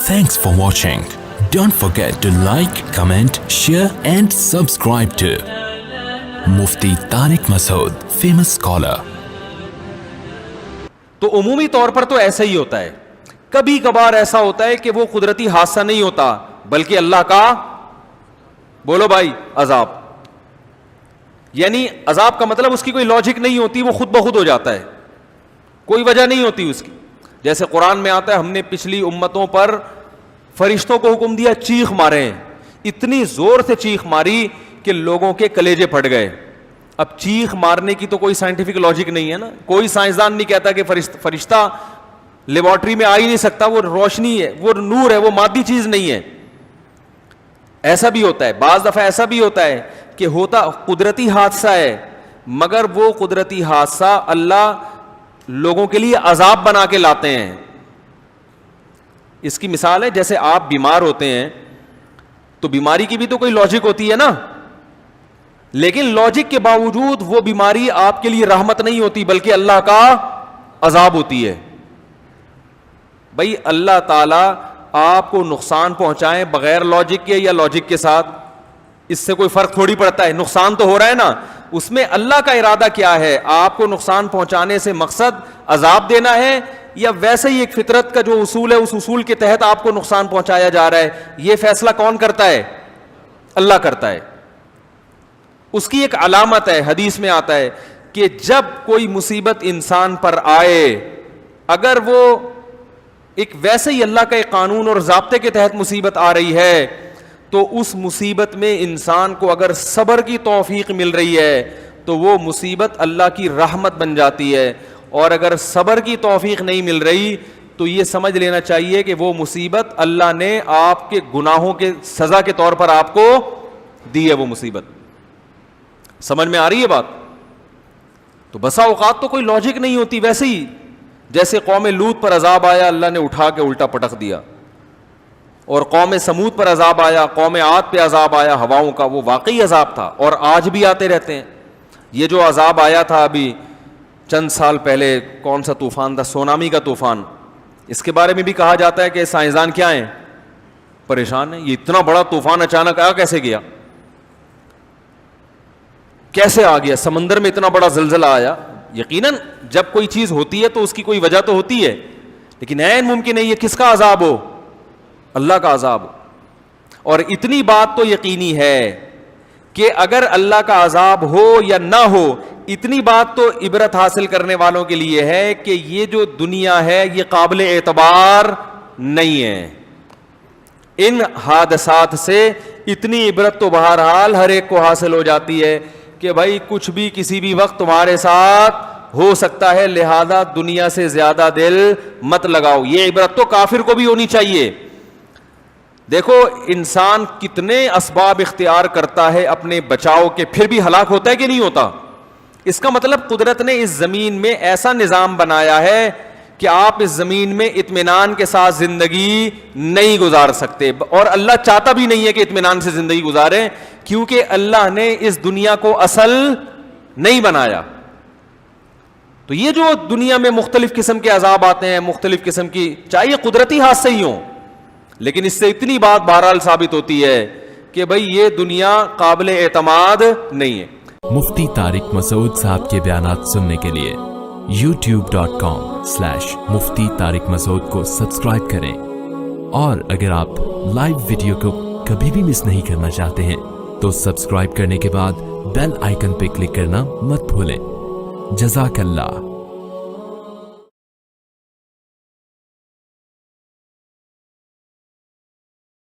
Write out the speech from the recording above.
Thanks for watching. Don't forget to like, comment, share and subscribe to Mufti Tariq Masood, famous scholar. تو عمومی طور پر تو ایسا ہی ہوتا ہے. کبھی کبھار ایسا ہوتا ہے کہ وہ قدرتی حادثہ نہیں ہوتا بلکہ اللہ کا, بولو بھائی, عذاب. یعنی عذاب کا مطلب اس کی کوئی لاجک نہیں ہوتی, وہ خود بخود ہو جاتا ہے, کوئی وجہ نہیں ہوتی اس کی. جیسے قرآن میں آتا ہے ہم نے پچھلی امتوں پر فرشتوں کو حکم دیا چیخ مارے, اتنی زور سے چیخ ماری کہ لوگوں کے کلیجے پھٹ گئے. اب چیخ مارنے کی تو کوئی سائنٹیفک لاجک نہیں ہے نا, کوئی سائنسدان نہیں کہتا کہ فرشتہ لیبارٹری میں آ ہی نہیں سکتا, وہ روشنی ہے, وہ نور ہے, وہ مادی چیز نہیں ہے. ایسا بھی ہوتا ہے, بعض دفعہ ایسا بھی ہوتا ہے کہ ہوتا قدرتی حادثہ ہے مگر وہ قدرتی حادثہ اللہ لوگوں کے لیے عذاب بنا کے لاتے ہیں. اس کی مثال ہے جیسے آپ بیمار ہوتے ہیں تو بیماری کی بھی تو کوئی لاجک ہوتی ہے نا, لیکن لاجک کے باوجود وہ بیماری آپ کے لیے رحمت نہیں ہوتی بلکہ اللہ کا عذاب ہوتی ہے. بھائی اللہ تعالی آپ کو نقصان پہنچائیں بغیر لاجک کے یا لاجک کے ساتھ, اس سے کوئی فرق تھوڑی پڑتا ہے. نقصان تو ہو رہا ہے نا, اس میں اللہ کا ارادہ کیا ہے, آپ کو نقصان پہنچانے سے مقصد عذاب دینا ہے یا ویسے ہی ایک فطرت کا جو اصول ہے اس اصول کے تحت آپ کو نقصان پہنچایا جا رہا ہے. یہ فیصلہ کون کرتا ہے؟ اللہ کرتا ہے. اس کی ایک علامت ہے, حدیث میں آتا ہے کہ جب کوئی مصیبت انسان پر آئے, اگر وہ ایک ویسے ہی اللہ کا ایک قانون اور ضابطے کے تحت مصیبت آ رہی ہے تو اس مصیبت میں انسان کو اگر صبر کی توفیق مل رہی ہے تو وہ مصیبت اللہ کی رحمت بن جاتی ہے, اور اگر صبر کی توفیق نہیں مل رہی تو یہ سمجھ لینا چاہیے کہ وہ مصیبت اللہ نے آپ کے گناہوں کے سزا کے طور پر آپ کو دی ہے. وہ مصیبت سمجھ میں آ رہی ہے بات؟ تو بسا اوقات تو کوئی لاجک نہیں ہوتی. ویسے ہی جیسے قوم لوط پر عذاب آیا, اللہ نے اٹھا کے الٹا پٹک دیا, اور قوم سمود پر عذاب آیا, قوم عاد پہ عذاب آیا ہواؤں کا, وہ واقعی عذاب تھا اور آج بھی آتے رہتے ہیں. یہ جو عذاب آیا تھا ابھی چند سال پہلے, کون سا طوفان تھا, سونامی کا طوفان, اس کے بارے میں بھی کہا جاتا ہے کہ سائنسدان کیا ہیں, پریشان ہیں. یہ اتنا بڑا طوفان اچانک آیا, کیسے گیا, کیسے آ گیا, سمندر میں اتنا بڑا زلزلہ آیا. یقیناً جب کوئی چیز ہوتی ہے تو اس کی کوئی وجہ تو ہوتی ہے, لیکن عین ممکن ہے یہ کس کا عذاب ہو, اللہ کا عذاب ہو. اور اتنی بات تو یقینی ہے کہ اگر اللہ کا عذاب ہو یا نہ ہو, اتنی بات تو عبرت حاصل کرنے والوں کے لیے ہے کہ یہ جو دنیا ہے یہ قابل اعتبار نہیں ہے. ان حادثات سے اتنی عبرت تو بہرحال ہر ایک کو حاصل ہو جاتی ہے کہ بھائی کچھ بھی کسی بھی وقت تمہارے ساتھ ہو سکتا ہے, لہذا دنیا سے زیادہ دل مت لگاؤ. یہ عبرت تو کافر کو بھی ہونی چاہیے. دیکھو انسان کتنے اسباب اختیار کرتا ہے اپنے بچاؤ کے, پھر بھی ہلاک ہوتا ہے کہ نہیں ہوتا. اس کا مطلب قدرت نے اس زمین میں ایسا نظام بنایا ہے کہ آپ اس زمین میں اطمینان کے ساتھ زندگی نہیں گزار سکتے, اور اللہ چاہتا بھی نہیں ہے کہ اطمینان سے زندگی گزاریں, کیونکہ اللہ نے اس دنیا کو اصل نہیں بنایا. تو یہ جو دنیا میں مختلف قسم کے عذاب آتے ہیں, مختلف قسم کی, چاہیے قدرتی حادثے ہی ہوں, لیکن اس سے اتنی بات بہرحال ثابت ہوتی ہے کہ بھئی یہ دنیا قابل اعتماد نہیں ہے. مفتی طارق مسعود صاحب کے بیانات سننے کے لیے youtube.com/مفتی طارق مسعود کو سبسکرائب کریں, اور اگر آپ لائیو ویڈیو کو کبھی بھی مس نہیں کرنا چاہتے ہیں تو سبسکرائب کرنے کے بعد بیل آئیکن پہ کلک کرنا مت بھولیں. جزاک اللہ.